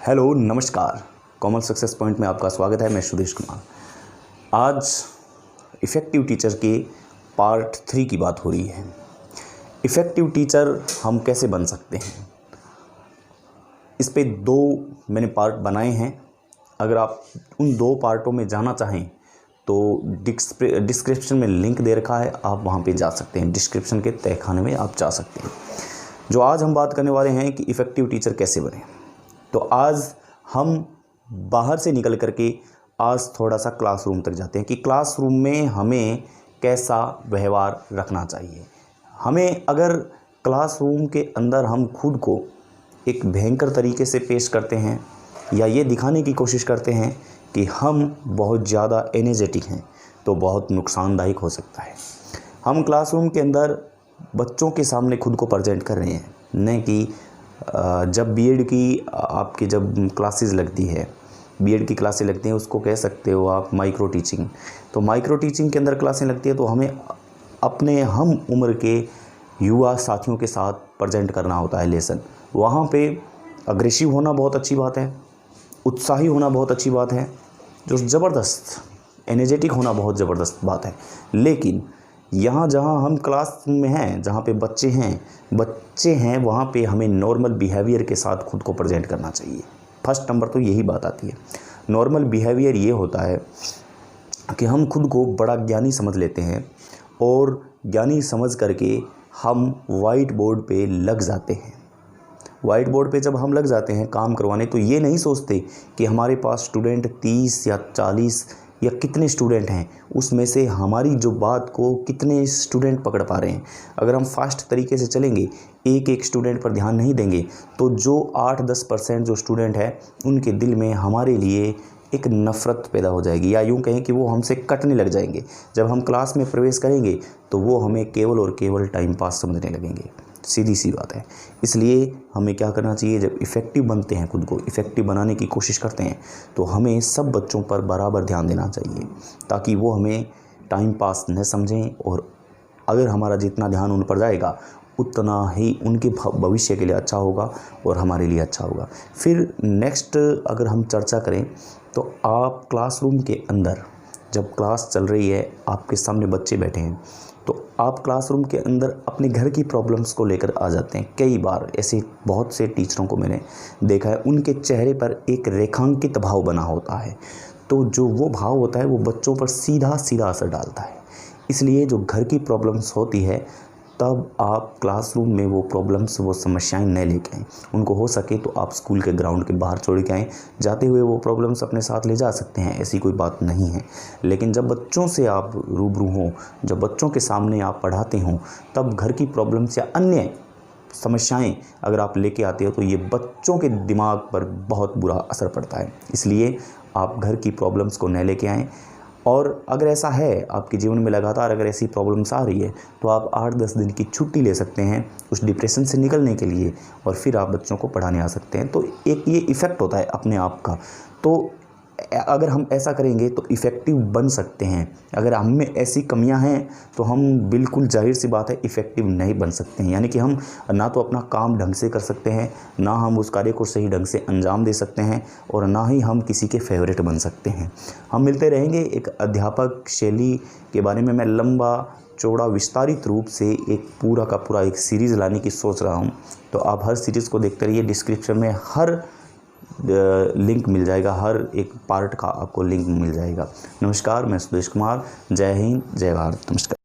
Hello नमस्कार। Common success point में आपका स्वागत है। मैं सुदेश कुमार। आज इफ़ेक्टिव टीचर के पार्ट 3 की बात हो रही है। इफ़ेक्टिव टीचर हम कैसे बन सकते हैं, इस पे 2 मैंने पार्ट बनाए हैं। अगर आप उन 2 पार्टों में जाना चाहें तो डिस्क्रिप्शन में लिंक दे रखा है, आप वहाँ पे जा सकते हैं। डिस्क्रिप्शन के तहखाने में आप जा सकते हैं। जो आज हम बात करने वाले हैं कि इफ़ेक्टिव टीचर कैसे बने, तो आज हम बाहर से निकल करके आज थोड़ा सा क्लासरूम तक जाते हैं कि क्लासरूम में हमें कैसा व्यवहार रखना चाहिए। हमें अगर क्लासरूम के अंदर हम खुद को एक भयंकर तरीके से पेश करते हैं या ये दिखाने की कोशिश करते हैं कि हम बहुत ज़्यादा एनर्जेटिक हैं, तो बहुत नुकसानदायक हो सकता है। हम क्लासरूम के अंदर बच्चों के सामने खुद को प्रेजेंट कर रहे हैं, न कि जब बीएड की आपकी जब क्लासेस लगती है, बीएड की क्लासें लगती हैं, उसको कह सकते हो आप माइक्रो टीचिंग। तो माइक्रो टीचिंग के अंदर क्लासें लगती है तो हमें अपने हम उम्र के युवा साथियों के साथ प्रेजेंट करना होता है लेसन। वहाँ पे अग्रेसिव होना बहुत अच्छी बात है, उत्साही होना बहुत अच्छी बात है, जो ज़बरदस्त एनर्जेटिक होना बहुत ज़बरदस्त बात है। लेकिन यहाँ जहाँ हम क्लास में हैं, जहाँ पे बच्चे हैं वहाँ पे हमें नॉर्मल बिहेवियर के साथ खुद को प्रेजेंट करना चाहिए। फर्स्ट नंबर तो यही बात आती है। नॉर्मल बिहेवियर ये होता है कि हम खुद को बड़ा ज्ञानी समझ लेते हैं और ज्ञानी समझ करके हम वाइट बोर्ड पे लग जाते हैं। वाइट बोर्ड पे जब हम लग जाते हैं काम करवाने, तो ये नहीं सोचते कि हमारे पास स्टूडेंट 30 या 40 या कितने स्टूडेंट हैं, उसमें से हमारी जो बात को कितने स्टूडेंट पकड़ पा रहे हैं। अगर हम फास्ट तरीके से चलेंगे, एक एक स्टूडेंट पर ध्यान नहीं देंगे, तो जो 8-10% जो स्टूडेंट है उनके दिल में हमारे लिए एक नफ़रत पैदा हो जाएगी, या यूँ कहें कि वो हमसे कटने लग जाएंगे। जब हम क्लास में प्रवेश करेंगे तो वो हमें केवल और केवल टाइम पास समझने लगेंगे। सीधी सी बात है। इसलिए हमें क्या करना चाहिए, जब इफ़ेक्टिव बनते हैं, खुद को इफ़ेक्टिव बनाने की कोशिश करते हैं, तो हमें सब बच्चों पर बराबर ध्यान देना चाहिए ताकि वो हमें टाइम पास न समझें, और अगर हमारा जितना ध्यान उन पर जाएगा उतना ही उनके भविष्य के लिए अच्छा होगा और हमारे लिए अच्छा होगा। फिर नेक्स्ट अगर हम चर्चा करें तो आप क्लासरूम के अंदर जब क्लास चल रही है, आपके सामने बच्चे बैठे हैं, तो आप क्लासरूम के अंदर अपने घर की प्रॉब्लम्स को लेकर आ जाते हैं। कई बार ऐसे बहुत से टीचरों को मैंने देखा है, उनके चेहरे पर एक रेखांकित भाव बना होता है, तो जो वो भाव होता है वो बच्चों पर सीधा सीधा असर डालता है। इसलिए जो घर की प्रॉब्लम्स होती है, तब आप क्लासरूम में वो प्रॉब्लम्स, वो समस्याएं न लेके आएँ। उनको हो सके तो आप स्कूल के ग्राउंड के बाहर छोड़ के आएँ। जाते हुए वो प्रॉब्लम्स अपने साथ ले जा सकते हैं, ऐसी कोई बात नहीं है। लेकिन जब बच्चों से आप रूबरू हों, जब बच्चों के सामने आप पढ़ाते हों, तब घर की प्रॉब्लम्स या अन्य समस्याएं अगर आप लेके आते हो तो ये बच्चों के दिमाग पर बहुत बुरा असर पड़ता है। इसलिए आप घर की प्रॉब्लम्स को न लेके आएँ। और अगर ऐसा है आपके जीवन में लगातार अगर ऐसी प्रॉब्लम्स आ रही है, तो आप 8-10 दिन की छुट्टी ले सकते हैं उस डिप्रेशन से निकलने के लिए, और फिर आप बच्चों को पढ़ाने आ सकते हैं। तो एक ये इफ़ेक्ट होता है अपने आप का। तो अगर हम ऐसा करेंगे तो इफ़ेक्टिव बन सकते हैं। अगर हम में ऐसी कमियां हैं तो हम बिल्कुल जाहिर सी बात है इफ़ेक्टिव नहीं बन सकते हैं। यानी कि हम ना तो अपना काम ढंग से कर सकते हैं, ना हम उस कार्य को सही ढंग से अंजाम दे सकते हैं, और ना ही हम किसी के फेवरेट बन सकते हैं। हम मिलते रहेंगे। एक अध्यापक शैली के बारे में मैं लंबा चौड़ा विस्तारित रूप से एक पूरा का पूरा एक सीरीज़ लाने की सोच रहा हूँ। तो आप हर सीरीज़ को देखते रहिए। डिस्क्रिप्शन में हर लिंक मिल जाएगा, हर एक पार्ट का आपको लिंक मिल जाएगा। नमस्कार, मैं सुदेश कुमार। जय हिंद, जय भारत। नमस्कार।